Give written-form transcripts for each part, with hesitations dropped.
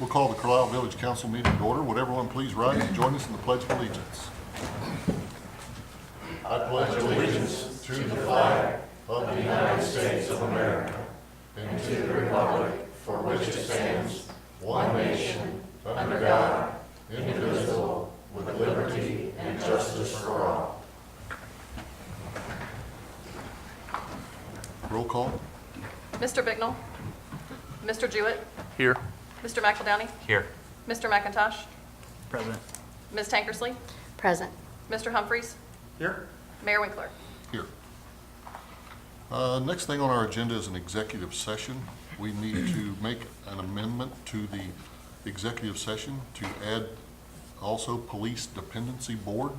We'll call the Carlisle Village Council meeting to order. Would everyone please rise and join us in the Pledge of Allegiance? I pledge allegiance to the flag of the United States of America and to the republic for which it stands, one nation, under God, indivisible, with liberty and justice for all. Roll call. Mr. Bignell. Mr. Jewett. Here. Mr. McEldowney. Here. Mr. McIntosh. Present. Ms. Tankersley. Present. Mr. Humphries. Here. Mayor Winkler. Here. Next thing on our agenda is an executive session. We need to make an amendment to the executive session to add also Police Dependency Board.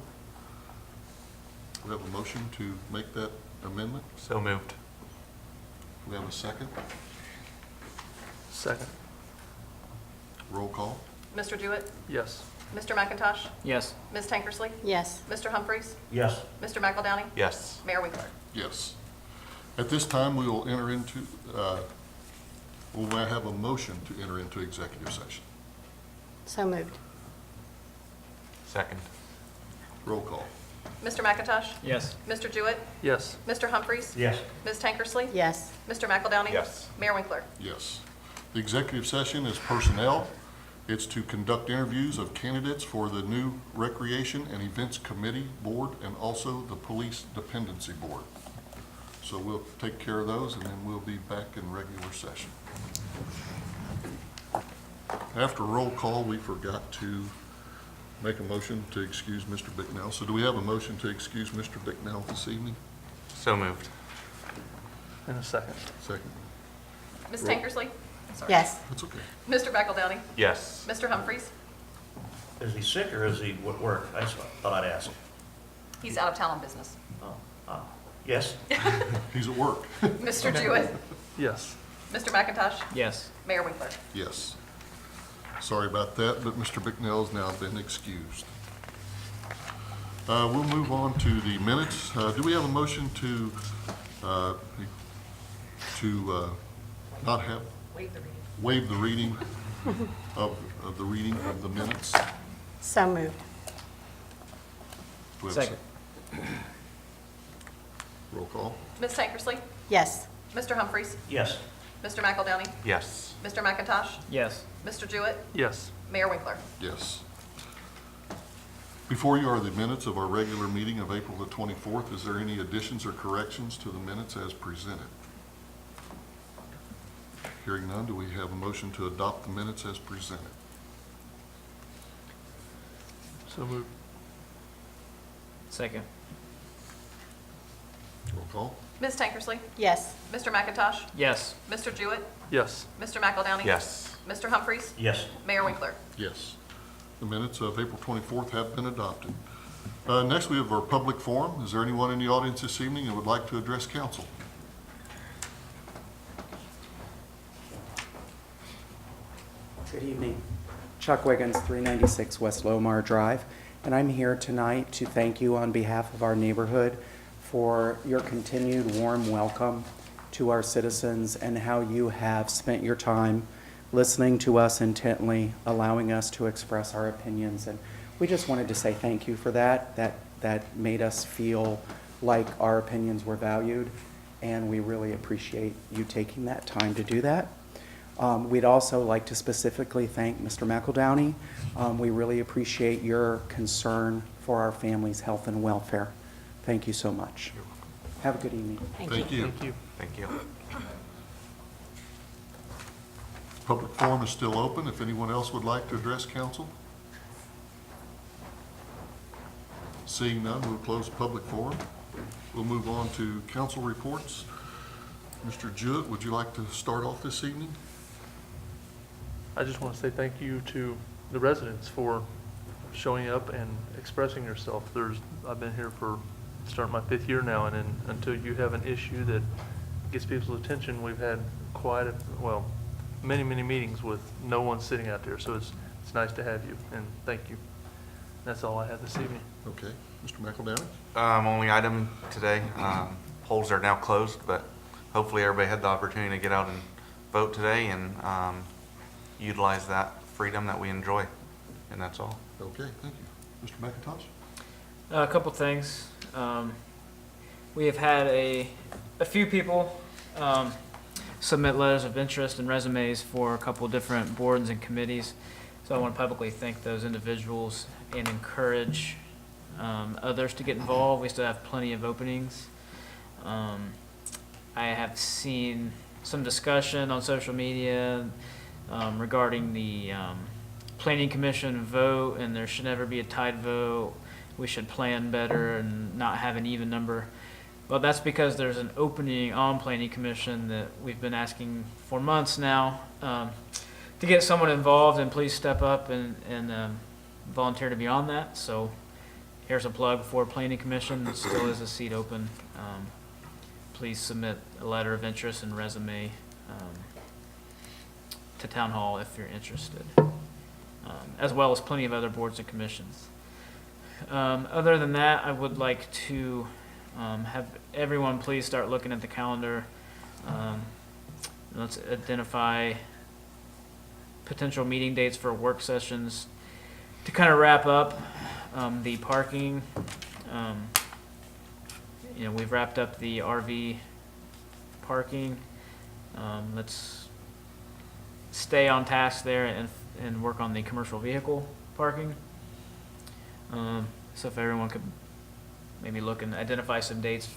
We have a motion to make that amendment. So moved. We have a second. Second. Roll call. Mr. Jewett. Yes. Mr. McIntosh. Yes. Ms. Tankersley. Yes. Mr. Humphries. Yes. Mr. McEldowney. Yes. Mayor Winkler. Yes. At this time, we will enter into, we'll have a motion to enter into executive session. So moved. Second. Roll call. Mr. McIntosh. Yes. Mr. Jewett. Yes. Mr. Humphries. Yes. Ms. Tankersley. Yes. Mr. McEldowney. Yes. Mayor Winkler. Yes. The executive session is personnel. It's to conduct interviews of candidates for the new Recreation and Events Committee Board and also the Police Dependency Board. So we'll take care of those and then we'll be back in regular session. After roll call, we forgot to make a motion to excuse Mr. Bicknell. So do we have a motion to excuse Mr. Bicknell this evening? So moved. In a second. Second. Ms. Roll. Tankersley. Sorry. Yes. That's okay. Mr. McEldowney. Yes. Mr. Humphries. Is he sick or is he at work? I just thought I'd ask. He's out of town on business. Yes? He's at work. Mr. Jewett. Yes. Mr. McIntosh. Yes. Mayor Winkler. Yes. Sorry about that, but Mr. Bicknell has now been excused. We'll move on to the minutes. Do we have a motion to not have, waive the reading of the reading of the minutes? So moved. Do we have a Second. Roll call. Ms. Tankersley. Yes. Mr. Humphries. Yes. Mr. McEldowney. Yes. Mr. McIntosh. Yes. Mr. Jewett. Yes. Mayor Winkler. Yes. Before you are the minutes of our regular meeting of April the 24th. Is there any additions or corrections to the minutes as presented? Hearing none, do we have a motion to adopt the minutes as presented? So moved. Second. Roll call. Ms. Tankersley. Yes. Mr. McIntosh. Yes. Mr. Jewett. Yes. Mr. McEldowney. Yes. Mr. Humphries. Yes. Mayor Winkler. Yes. The minutes of April 24th have been adopted. Next, we have our public forum. Is there anyone in the audience this evening that would like to address council? Good evening. Chuck Wiggins, 396 West Lomar Drive, and I'm here tonight to thank you on behalf of our neighborhood for your continued warm welcome to our citizens and how you have spent your time listening to us intently, allowing us to express our opinions. And we just wanted to say thank you for that. That made us feel like our opinions were valued, and we really appreciate you taking that time to do that. We'd also like to specifically thank Mr. McEldowney. We really appreciate your concern for our family's health and welfare. Thank you so much. Have a good evening. Thank you. Thank you. Thank you. Public forum is still open. If anyone else would like to address council? Seeing none, we'll close the public forum. We'll move on to council reports. Mr. Jewett, would you like to start off this evening? I just want to say thank you to the residents for showing up and expressing yourself. I've been here for starting my 5th year now, and until you have an issue that gets people's attention, we've had many meetings with no one sitting out there. So it's nice to have you, and thank you. That's all I have this evening. Okay. Mr. McEldowney? Only item today, polls are now closed, but hopefully everybody had the opportunity to get out and vote today and utilize that freedom that we enjoy, and that's all. Okay, thank you. Mr. McIntosh? A couple things. We have had a few people submit letters of interest and resumes for a couple different boards and committees. So I want to publicly thank those individuals and encourage others to get involved. We still have plenty of openings. I have seen some discussion on social media regarding the Planning Commission vote, and there should never be a tied vote. We should plan better and not have an even number. Well, that's because there's an opening on Planning Commission that we've been asking for months now to get someone involved, and please step up and volunteer to be on that. So here's a plug for Planning Commission. There still is a seat open. Please submit a letter of interest and resume to Town Hall if you're interested, as well as plenty of other boards and commissions. Other than that, I would like to have everyone please start looking at the calendar. Let's identify potential meeting dates for work sessions. To kind of wrap up the parking, we've wrapped up the RV parking. Let's stay on task there and work on the commercial vehicle parking. So if everyone could maybe look and identify some dates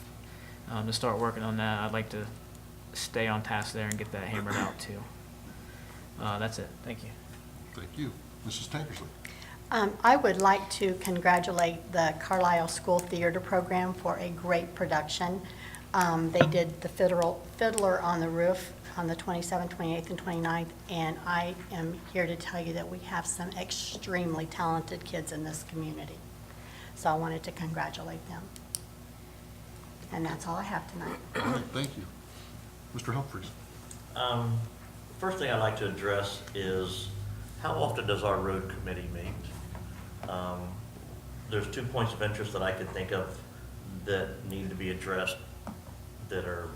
to start working on that, I'd like to stay on task there and get that hammered out too. That's it. Thank you. Thank you. Mrs. Tankersley? I would like to congratulate the Carlisle School Theater Program for a great production. They did the Fiddler on the Roof on the 27th, 28th, and 29th, and I am here to tell you that we have some extremely talented kids in this community. So I wanted to congratulate them. And that's all I have tonight. All right, thank you. Mr. Humphries? First thing I'd like to address is, how often does our road committee meet? There's 2 points of interest that I could think of that need to be addressed that are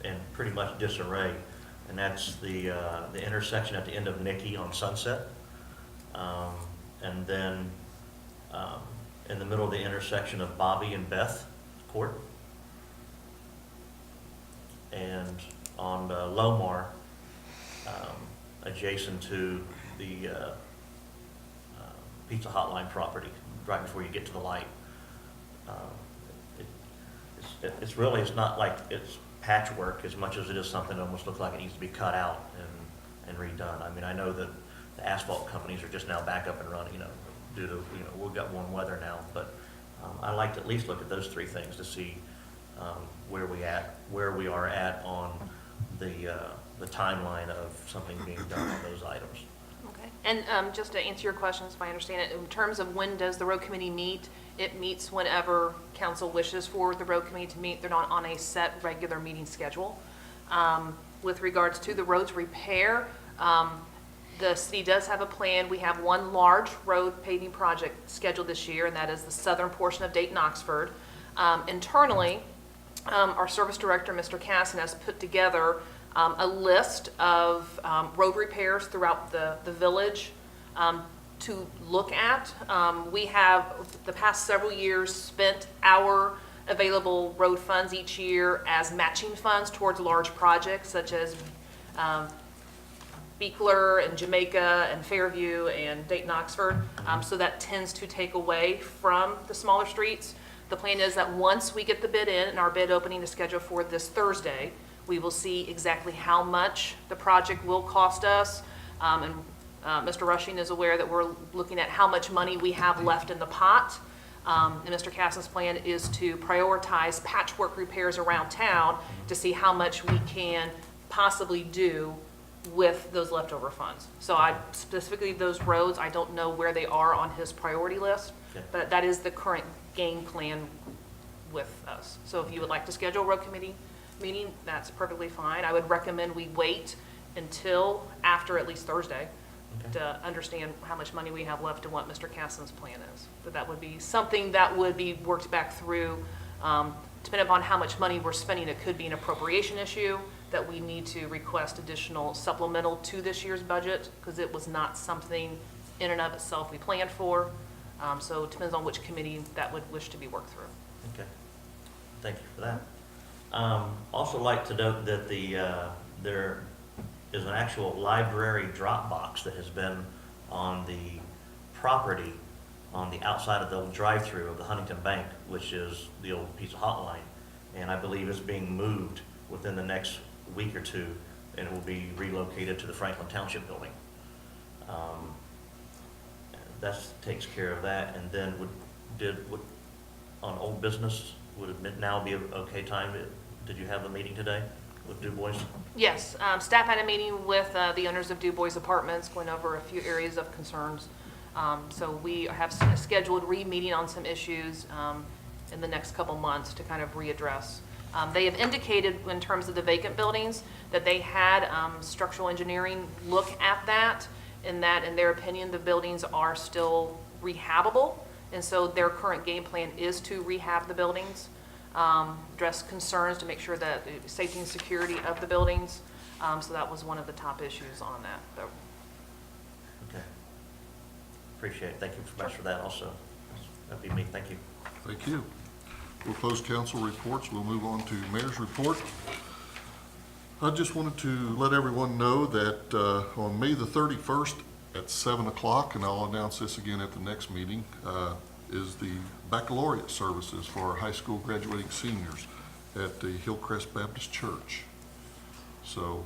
in pretty much disarray, and that's the intersection at the end of Nicky on Sunset, and then in the middle of the intersection of Bobby and Beth Court, and on Lomar, adjacent to the Pizza Hotline property, right before you get to the light. It's not like it's patchwork as much as it is something that almost looks like it needs to be cut out and redone. I mean, I know that the asphalt companies are just now back up and running, due to, we've got warm weather now, but I'd like to at least look at those 3 things to see where we are at on the timeline of something being done on those items. Okay. And just to answer your questions, if I understand it, in terms of when does the road committee meet, it meets whenever council wishes for the road committee to meet. They're not on a set regular meeting schedule. With regards to the roads repair, the city does have a plan. We have one large road paving project scheduled this year, and that is the southern portion of Dayton Oxford. Internally, our service director, Mr. Casson, has put together a list of road repairs throughout the village to look at. We have, the past several years, spent our available road funds each year as matching funds towards large projects such as Beekler and Jamaica and Fairview and Dayton Oxford. So that tends to take away from the smaller streets. The plan is that once we get the bid in, and our bid opening is scheduled for this Thursday, we will see exactly how much the project will cost us. Mr. Rushing is aware that we're looking at how much money we have left in the pot. And Mr. Casson's plan is to prioritize patchwork repairs around town to see how much we can possibly do with those leftover funds. So specifically those roads, I don't know where they are on his priority list, Okay. but that is the current game plan with us. So if you would like to schedule a road committee meeting, that's perfectly fine. I would recommend we wait until after at least Thursday to understand how much money we have left and what Mr. Casson's plan is. But that would be something that would be worked back through depending upon how much money we're spending, it could be an appropriation issue that we need to request additional supplemental to this year's budget, because it was not something in and of itself we planned for. So it depends on which committee that would wish to be worked through. Okay, thank you for that. Also like to note that there is an actual library drop box that has been on the property on the outside of the old drive-through of the Huntington Bank, which is the old Pizza Hotline, and I believe is being moved within the next week or two, and it will be relocated to the Franklin Township building. That takes care of that, and then on old business, would it now be an okay time? Did you have a meeting today with Du Bois? Yes, staff had a meeting with the owners of Du Bois Apartments, going over a few areas of concerns. So we have scheduled re-meeting on some issues in the next couple months to kind of readdress. They have indicated in terms of the vacant buildings that they had structural engineering look at that, and that in their opinion the buildings are still rehabable, and so their current game plan is to rehab the buildings, address concerns to make sure that the safety and security of the buildings. So that was one of the top issues on that. So, Okay. Appreciate it. Thank you very much for that also. That'd be me. Thank you. Thank you. We'll close council reports. We'll move on to mayor's report. I just wanted to let everyone know that on May the 31st at 7 o'clock, and I'll announce this again at the next meeting, is the baccalaureate services for our high school graduating seniors at the Hillcrest Baptist Church. So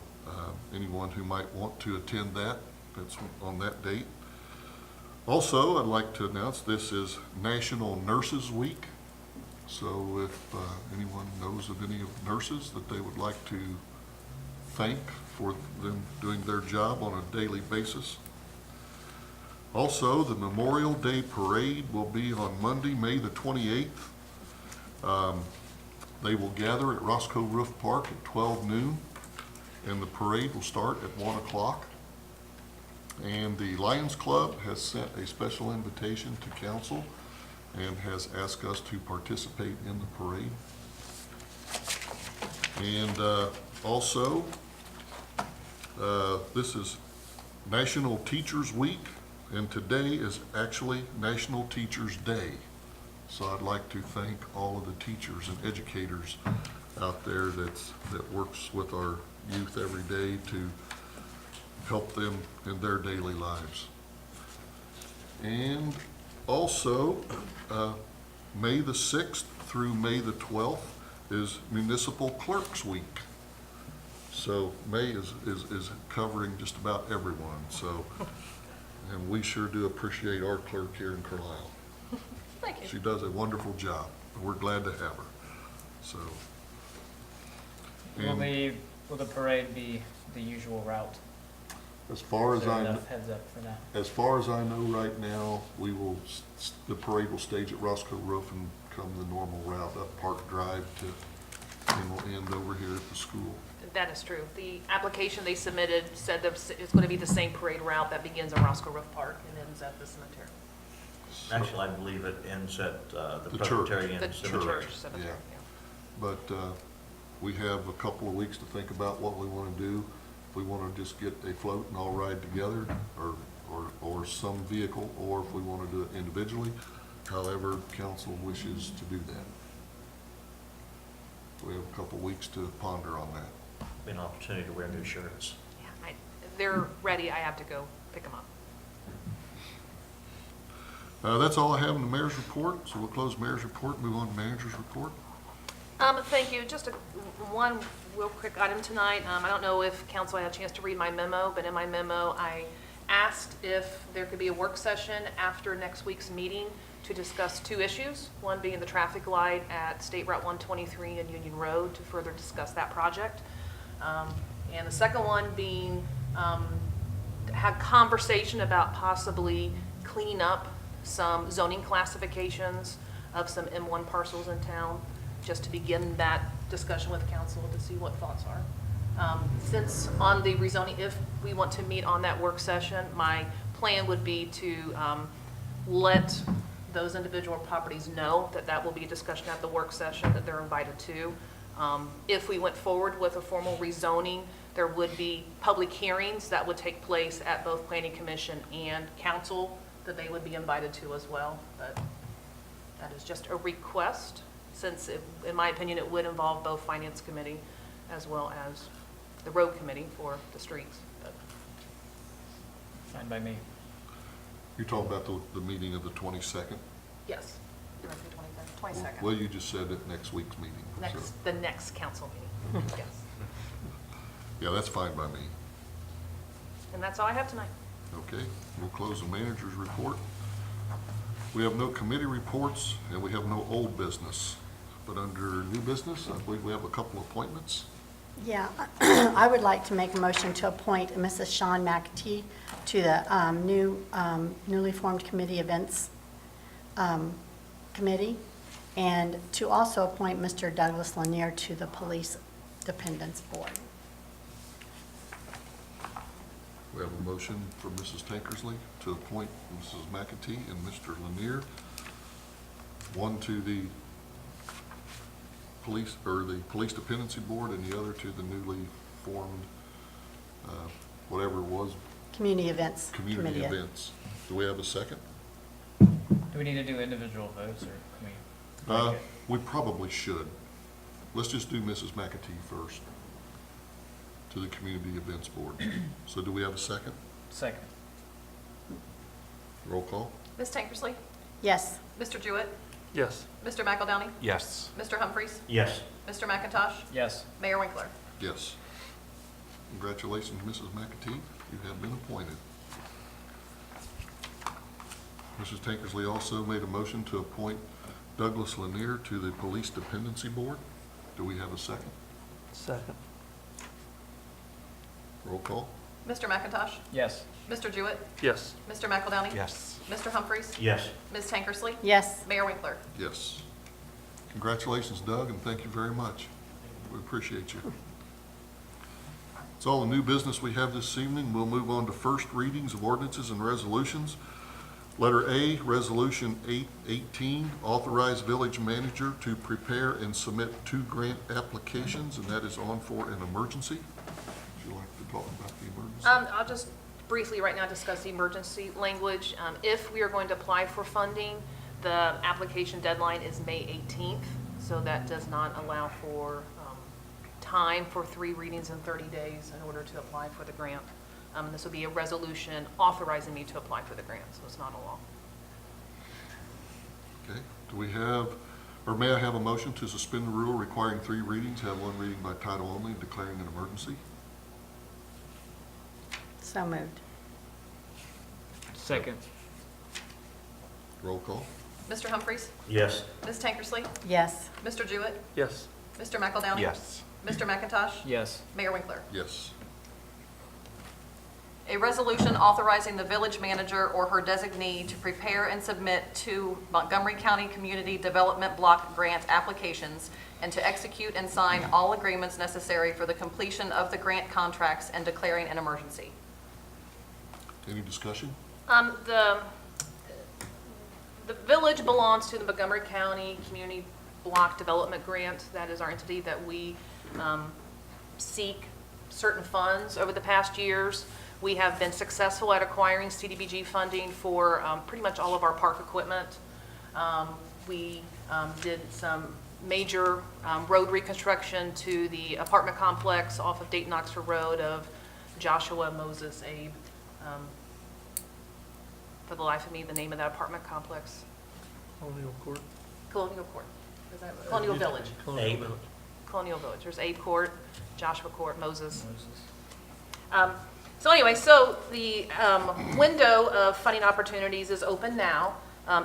anyone who might want to attend that, that's on that date. Also, I'd like to announce this is National Nurses Week. So if anyone knows of any of nurses that they would like to thank for them doing their job on a daily basis. Also, the Memorial Day Parade will be on Monday, May the 28th. They will gather at Roscoe Roof Park at 12 noon, and the parade will start at 1 o'clock. And the Lions Club has sent a special invitation to council and has asked us to participate in the parade. And also, this is National Teachers Week, and today is actually National Teachers Day. So I'd like to thank all of the teachers and educators out there that works with our youth every day to help them in their daily lives. And also, May the 6th through May the 12th is Municipal Clerks Week. So May is covering just about everyone. So, and we sure do appreciate our clerk here in Carlisle. thank you. She does a wonderful job. We're glad to have her. So. and Will the parade be the usual route? As far as Is there I, enough heads up for that? as far as I know right now, we will, the parade will stage at Roscoe Roof and come the normal route up Park Drive and will end over here at the school. That is true. The application they submitted said that it's going to be the same parade route that begins in Roscoe Roof Park and ends at the cemetery. Actually, I believe it ends at the The church. Presbyterian The Cemetery. church cemetery, Yeah. yeah. But we have a couple of weeks to think about what we want to do. If we want to just get a float and all ride together, or some vehicle, or if we want to do it individually, however council wishes to do that. We have a couple of weeks to ponder on that. Be an opportunity to wear new shirts. Yeah, they're ready. I have to go pick them up. That's all I have in the mayor's report, so we'll close mayor's report and move on to manager's report. Thank you. Just one real quick item tonight. I don't know if council had a chance to read my memo, but in my memo, I asked if there could be a work session after next week's meeting to discuss two issues, one being the traffic light at State Route 123 and Union Road to further discuss that project. And the second one being have conversation about possibly cleaning up some zoning classifications of some M1 parcels in town, just to begin that discussion with council to see what thoughts are. Since on the rezoning, if we want to meet on that work session, my plan would be to let those individual properties know that that will be a discussion at the work session that they're invited to. If we went forward with a formal rezoning, there would be public hearings that would take place at both Planning Commission and Council that they would be invited to as well. But that is just a request, since in my opinion, it would involve both Finance Committee as well as the Road Committee for the streets. But Fine by me. You're talking about the meeting of the 22nd? yes, directly 22nd. Well, you just said at next week's meeting. so- The next council meeting, yes. Yeah, that's fine by me. And that's all I have tonight. Okay, we'll close the manager's report. We have no committee reports, and we have no old business. But under new business, I believe we have a couple appointments. Yeah, I would like to make a motion to appoint Mrs. Sean McAtee to the newly formed committee events committee, and to also appoint Mr. Douglas Lanier to the police dependents board. We have a motion from Mrs. Tankersley to appoint Mrs. McAtee and Mr. Lanier, one to the police dependency board and the other to the newly formed, whatever it was, Community events community committee. events. Do we have a second? Do we need to do individual votes, or can we? blanket? We probably should. Let's just do Mrs. McAtee first to the community events board. So do we have a second? Second. Roll call? Ms. Tankersley? Yes. Mr. Jewett? Yes. Mr. McElDowney? Yes. Mr. Humphries? Yes. Mr. McIntosh? Yes. Mayor Winkler? Yes. Congratulations, Mrs. McAtee. You have been appointed. Mrs. Tankersley also made a motion to appoint Douglas Lanier to the Police Dependency Board. Do we have a second? Second. Roll call? Mr. McIntosh? Yes. Mr. Jewett? Yes. Mr. McElDowney? Yes. Mr. Humphries? Yes. Ms. Tankersley? Yes. Mayor Winkler? Yes. Congratulations, Doug, and thank you very much. We appreciate you. That's all the new business we have this evening. We'll move on to first readings of ordinances and resolutions. Letter A, Resolution 818, authorize village manager to prepare and submit 2 grant applications, and that is on for an emergency. Would you like to talk about the emergency? I'll just briefly right now discuss the emergency language. If we are going to apply for funding, the application deadline is May 18th, so that does not allow for time for 3 readings in 30 days in order to apply for the grant. This will be a resolution authorizing me to apply for the grant, so it's not a law. Okay, do we have, or may I have a motion to suspend the rule requiring 3 readings, have 1 reading by title only, and declaring an emergency? So moved. Second. Roll call? Mr. Humphries? Yes. Ms. Tankersley? Yes. Mr. Jewett? Yes. Mr. McElDowney? Yes. Mr. McIntosh? Yes. Mayor Winkler? Yes. A resolution authorizing the village manager or her designee to prepare and submit 2 Montgomery County Community Development Block Grant applications and to execute and sign all agreements necessary for the completion of the grant contracts and declaring an emergency. Any discussion? The village belongs to the Montgomery County Community Block Development Grant. That is our entity that we seek certain funds over the past years. We have been successful at acquiring CDBG funding for pretty much all of our park equipment. We did some major road reconstruction to the apartment complex off of Dayton Oxford Road of Joshua, Moses, Abe. For the life of me, the name of that apartment complex, Colonial Court. Colonial Court. Is that Colonial Village? Colonial Abe. Village. Colonial Village. There's Abe Court, Joshua Court, Moses. So anyway, so the window of funding opportunities is open now.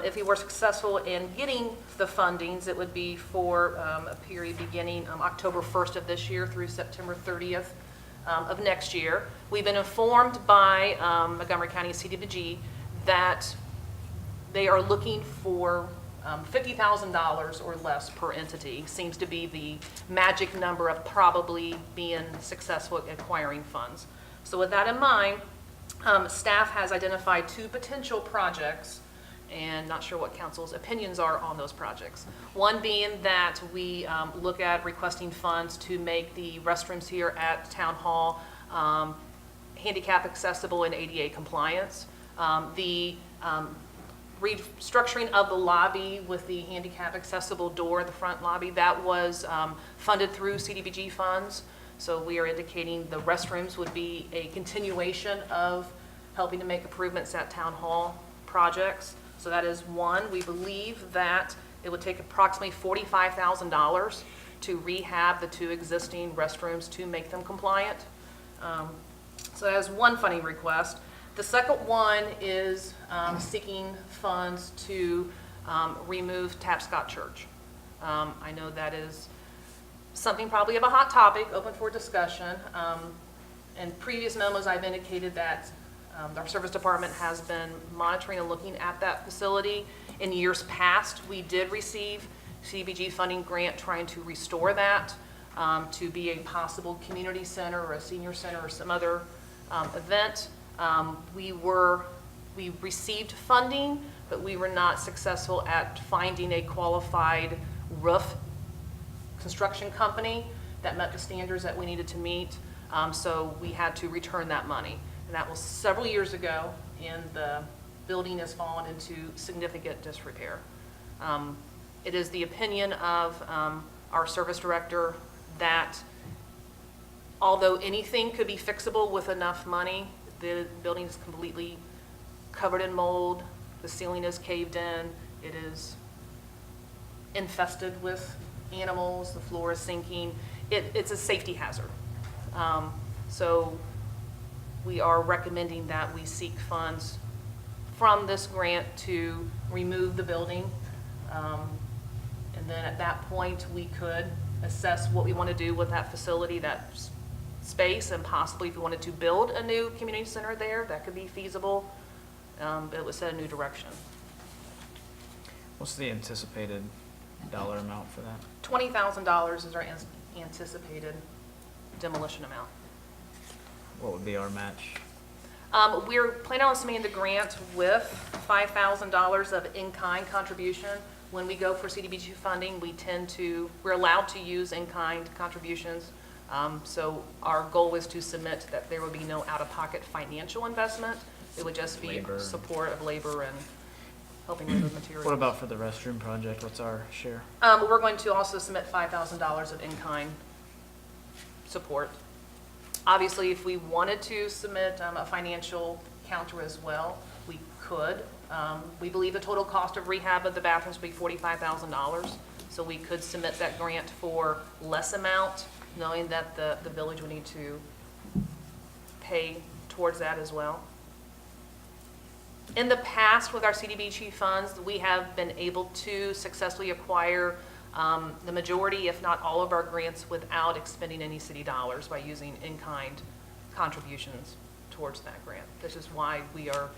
If we were successful in getting the fundings, it would be for a period beginning October 1st of this year through September 30th of next year. We've been informed by Montgomery County CDBG that they are looking for $50,000 or less per entity. Seems to be the magic number of probably being successful at acquiring funds. So with that in mind, staff has identified 2 potential projects and not sure what council's opinions are on those projects. One being that we look at requesting funds to make the restrooms here at Town Hall handicap accessible and ADA compliance. The restructuring of the lobby with the handicap accessible door at the front lobby, that was funded through CDBG funds. So we are indicating the restrooms would be a continuation of helping to make improvements at Town Hall projects. So that is one. We believe that it would take approximately $45,000 to rehab the 2 existing restrooms to make them compliant. So that is one funding request. The second one is seeking funds to remove Tapscott Church. I know that is something probably of a hot topic, open for discussion. In previous memos, I've indicated that our service department has been monitoring and looking at that facility. In years past, we did receive CDBG funding grant trying to restore that to be a possible community center or a senior center or some other event. We received funding, but we were not successful at finding a qualified roof construction company that met the standards that we needed to meet. So we had to return that money. And that was several years ago, and the building has fallen into significant disrepair. It is the opinion of our service director that although anything could be fixable with enough money, the building is completely covered in mold, the ceiling is caved in, it is infested with animals, the floor is sinking. It's a safety hazard. So we are recommending that we seek funds from this grant to remove the building. And then at that point, we could assess what we want to do with that facility, that space, and possibly if we wanted to build a new community center there, that could be feasible. But it would set a new direction. What's the anticipated dollar amount for that? $20,000 is our anticipated demolition amount. What would be our match? We're planning on submitting the grant with $5,000 of in-kind contribution. When we go for CDBG funding, we're allowed to use in-kind contributions. So our goal is to submit that there would be no out-of-pocket financial investment. It would just be Labor. support of labor and helping with materials. What about for the restroom project? What's our share? We're going to also submit $5,000 of in-kind support. Obviously, if we wanted to submit a financial counter as well, we could. We believe the total cost of rehab of the bathrooms would be $45,000. So we could submit that grant for less amount, knowing that the village would need to pay towards that as well. In the past, with our CDBG funds, we have been able to successfully acquire the majority, if not all of our grants without expending any city dollars by using in-kind contributions towards that grant. This is why we are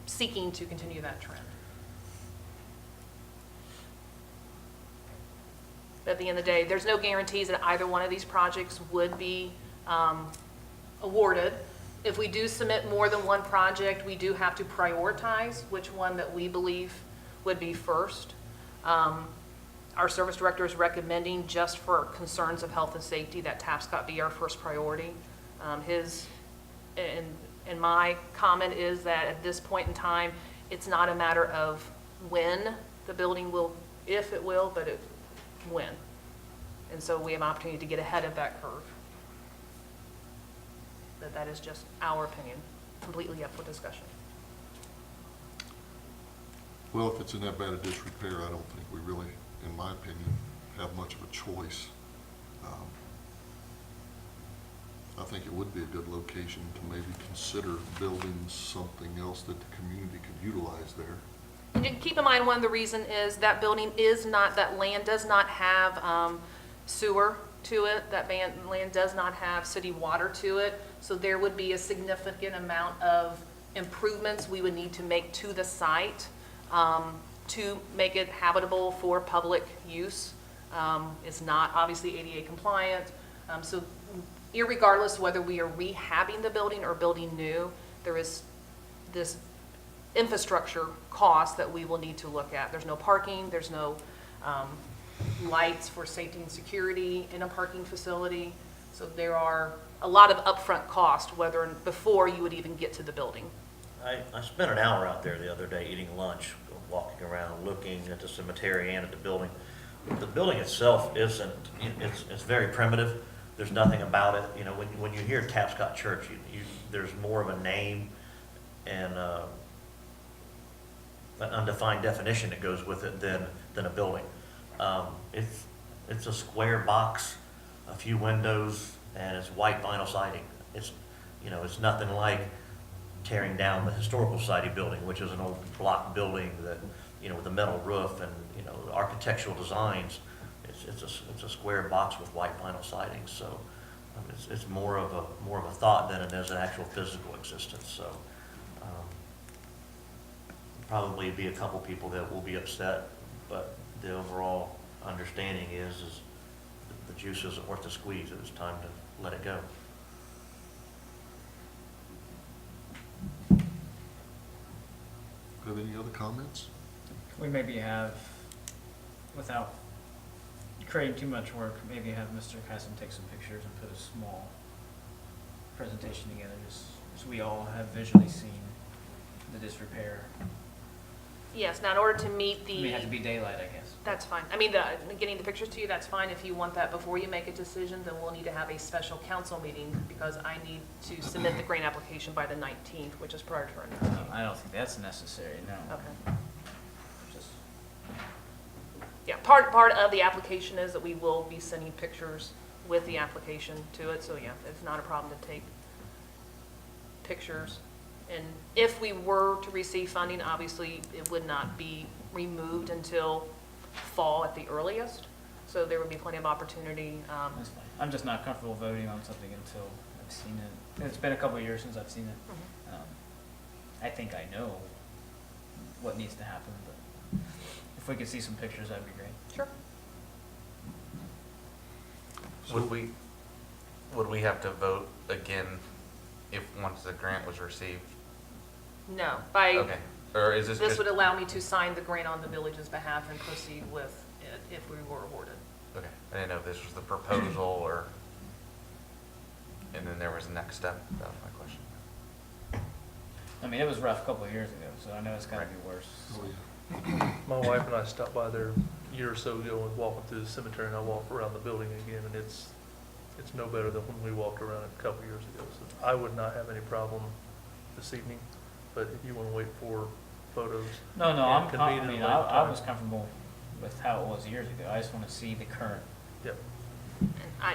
seeking to continue that trend. But at the end of the day, there's no guarantees that either one of these projects would be awarded. If we do submit more than one project, we do have to prioritize which one that we believe would be first. Our service director is recommending, just for concerns of health and safety, that Tapscott be our first priority. And my comment is that at this point in time, it's not a matter of when the building will, if it will, but when. And so we have an opportunity to get ahead of that curve. But that is just our opinion, completely up for discussion. Well, if it's in that bad a disrepair, I don't think we really, in my opinion, have much of a choice. I think it would be a good location to maybe consider building something else that the community could utilize there. And you keep in mind, one of the reasons is that building is not, that land does not have sewer to it. That land does not have city water to it. So there would be a significant amount of improvements we would need to make to the site to make it habitable for public use. It's not obviously ADA compliant. So irregardless whether we are rehabbing the building or building new, there is this infrastructure costs that we will need to look at. There's no parking, there's no lights for safety and security in a parking facility. So there are a lot of upfront cost, before you would even get to the building. I spent an hour out there the other day eating lunch, walking around, looking at the cemetery and at the building. The building itself isn't, it's very primitive. There's nothing about it. You know, when you hear Tapscott Church, there's more of a name and an undefined definition that goes with it than a building. It's a square box, a few windows, and it's white vinyl siding. It's nothing like tearing down the Historical Society building, which is an old block building that, with a metal roof and, architectural designs. It's a square box with white vinyl siding, so it's more of a thought than it is an actual physical existence. So probably be a couple people that will be upset, but the overall understanding is the juice isn't worth the squeeze. It was time to let it go. Have any other comments? We maybe have, without creating too much work, maybe have Mr. Casson take some pictures and put a small presentation together, just so we all have visually seen the disrepair. Yes, now in order to meet It may have to the, be daylight, I guess. that's fine. I mean, getting the pictures to you, that's fine. If you want that before you make a decision, then we'll need to have a special council meeting because I need to submit the grant application by the 19th, which is prior to our next meeting. I don't think that's necessary, no. Okay. Just- Yeah, part of the application is that we will be sending pictures with the application to it, so yeah, it's not a problem to take pictures. And if we were to receive funding, obviously, it would not be removed until fall at the earliest, so there would be plenty of opportunity. That's fine. I'm just not comfortable voting on something until I've seen it. It's been a couple of years since I've seen it. I think I know what needs to happen, but if we could see some pictures, that'd be great. Sure. Would we have to vote again if, once the grant was received? No, Okay, or is this this just? would allow me to sign the grant on the village's behalf and proceed with it if we were awarded. Okay, I didn't know if this was the proposal or, and then there was a next step. That was my question. I mean, it was rough a couple of years ago, so I know it's gotta be worse. My wife and I stopped by there a year or so ago and walking through the cemetery, and I walked around the building again, and it's no better than when we walked around it a couple years ago. So I would not have any problem this evening, but if you want to wait for photos. No, and I convene at a mean, later I time. was comfortable with how it was years ago. I just wanna see the current, Yep. And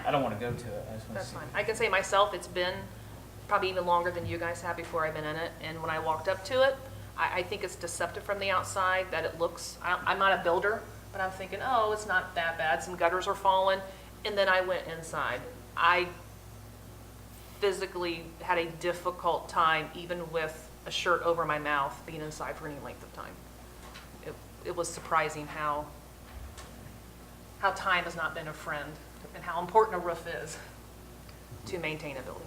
I don't wanna go to it, I just wanna That's see. fine. I can say myself, it's been probably even longer than you guys have before I've been in it. And when I walked up to it, I think it's deceptive from the outside that it looks, I'm not a builder, but I'm thinking, oh, it's not that bad. Some gutters are falling. And then I went inside. I physically had a difficult time, even with a shirt over my mouth, being inside for any length of time. It was surprising how time has not been a friend and how important a roof is to maintain a building.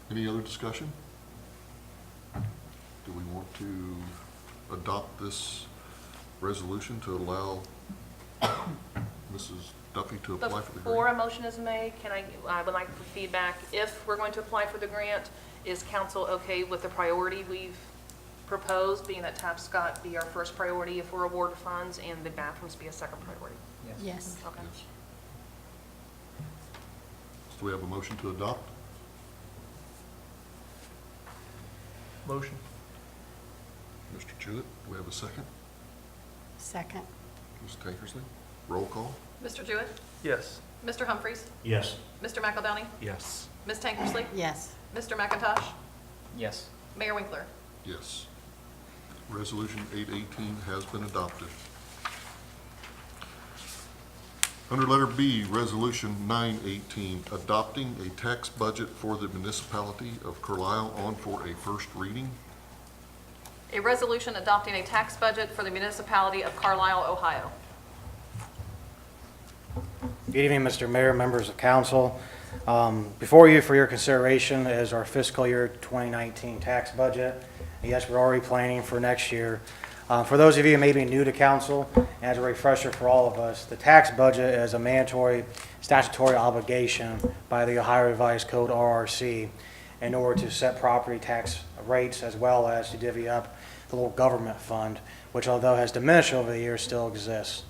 Any other discussion? Do we want to adopt this resolution to allow Mrs. Duffy to apply for the Before a grant? motion is made, I would like for feedback. If we're going to apply for the grant, is council okay with the priority we've proposed, being that Tapscott be our first priority if we're awarded funds and the bathrooms be a second priority? Yes. Okay. Yes. So do we have a motion to adopt? Motion. Mr. Jewett, do we have a second? Second. Ms. Tankersley, roll call? Mr. Jewett? Yes. Mr. Humphries? Yes. Mr. McElDowney? Yes. Ms. Tankersley? Yes. Mr. McIntosh? Yes. Mayor Winkler? Yes. Resolution 818 has been adopted. Under letter B, Resolution 918, adopting a tax budget for the municipality of Carlisle on for a first reading. A resolution adopting a tax budget for the municipality of Carlisle, Ohio. Good evening, Mr. Mayor, members of council. Before you for your consideration is our fiscal year 2019 tax budget. Yes, we're already planning for next year. For those of you who may be new to council, and as a refresher for all of us, the tax budget is a mandatory statutory obligation by the Ohio Revised Code, RRC, in order to set property tax rates as well as to divvy up the local government fund, which although has diminished over the years, still exists.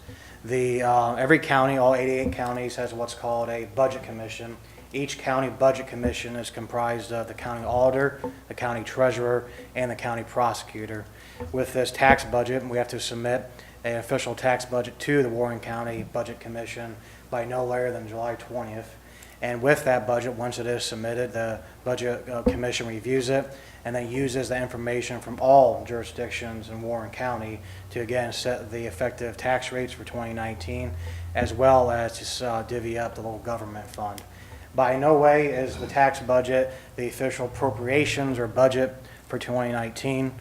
Every county, all 88 counties, has what's called a budget commission. Each county budget commission is comprised of the county auditor, the county treasurer, and the county prosecutor. With this tax budget, we have to submit an official tax budget to the Warren County Budget Commission by no later than July 20th. And with that budget, once it is submitted, the Budget Commission reviews it and then uses the information from all jurisdictions in Warren County to again set the effective tax rates for 2019, as well as to divvy up the local government fund. By no way is the tax budget the official appropriations or budget for 2019.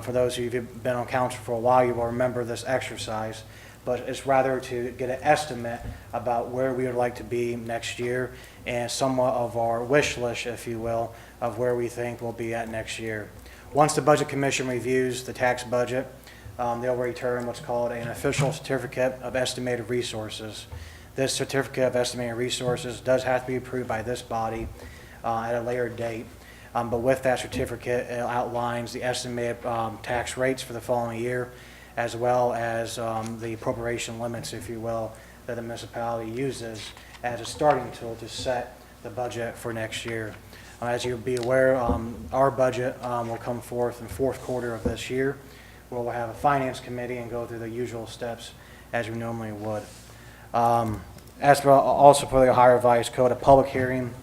For those of you who've been on council for a while, you will remember this exercise, but it's rather to get an estimate about where we would like to be next year and somewhat of our wish list, if you will, of where we think we'll be at next year. Once the Budget Commission reviews the tax budget, they'll return what's called an official certificate of estimated resources. This certificate of estimated resources does have to be approved by this body at a later date. But with that certificate, it outlines the estimated tax rates for the following year, as well as the appropriation limits, if you will, that the municipality uses as a starting tool to set the budget for next year. As you'll be aware, our budget will come forth in the fourth quarter of this year, where we'll have a finance committee and go through the usual steps as we normally would. As for also for the Ohio Revised Code, a public hearing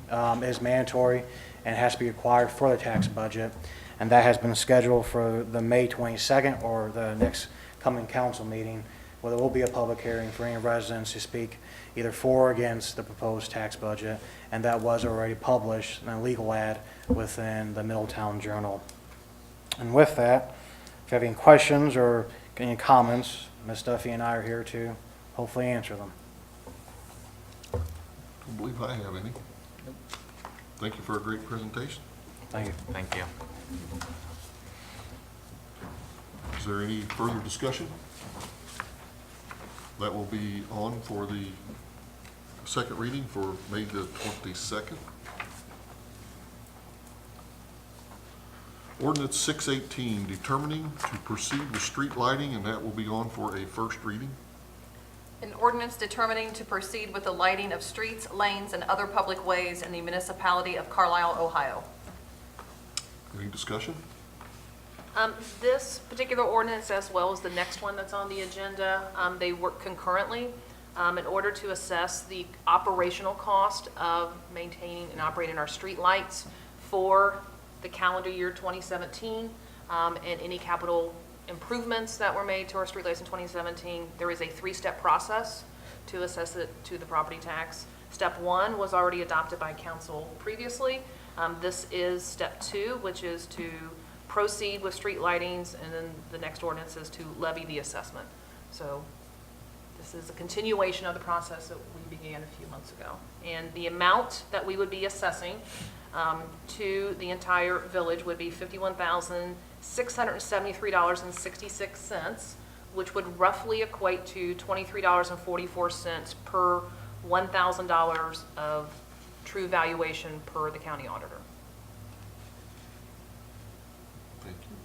is mandatory and has to be required for the tax budget, and that has been scheduled for the May 22nd or the next coming council meeting, where there will be a public hearing for any residents to speak either for or against the proposed tax budget, and that was already published in a legal ad within the Middletown Journal. And with that, if you have any questions or any comments, Ms. Duffy and I are here to hopefully answer them. I don't believe I have any. Thank you for a great presentation. Thank you. Thank you. Is there any further discussion? That will be on for the second reading for May the 22nd. Ordinance 618, determining to proceed with street lighting, and that will be on for a first reading. An ordinance determining to proceed with the lighting of streets, lanes, and other public ways in the municipality of Carlisle, Ohio. Any discussion? This particular ordinance, as well as the next one that's on the agenda, they work concurrently in order to assess the operational cost of maintaining and operating our street lights for the calendar year 2017, and any capital improvements that were made to our streetlights in 2017. There is a three-step process to assess it to the property tax. Step one was already adopted by council previously. This is step two, which is to proceed with street lightings, and then the next ordinance is to levy the assessment. So this is a continuation of the process that we began a few months ago. And the amount that we would be assessing to the entire village would be $51,673.66, which would roughly equate to $23.44 per $1,000 of true valuation per the county auditor. Thank you.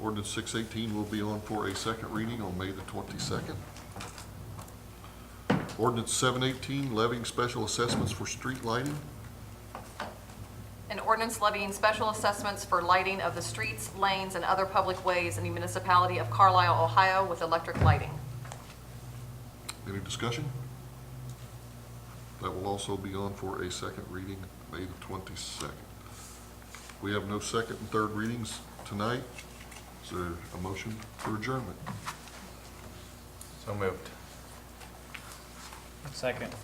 Ordinance 618 will be on for a second reading on May the 22nd. Ordinance 718, levying special assessments for street lighting. An ordinance levying special assessments for lighting of the streets, lanes, and other public ways in the municipality of Carlisle, Ohio with electric lighting. Any discussion? That will also be on for a second reading, May the 22nd. We have no second and third readings tonight. Is there a motion for adjournment? So moved. Second.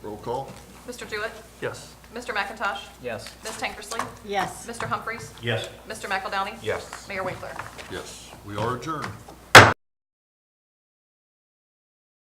Roll call? Mr. Jewett? Yes. Mr. McIntosh? Yes. Ms. Tankersley? Yes. Mr. Humphries? Yes. Mr. McEldowney? Yes. Mayor Winkler? Yes. We are adjourned.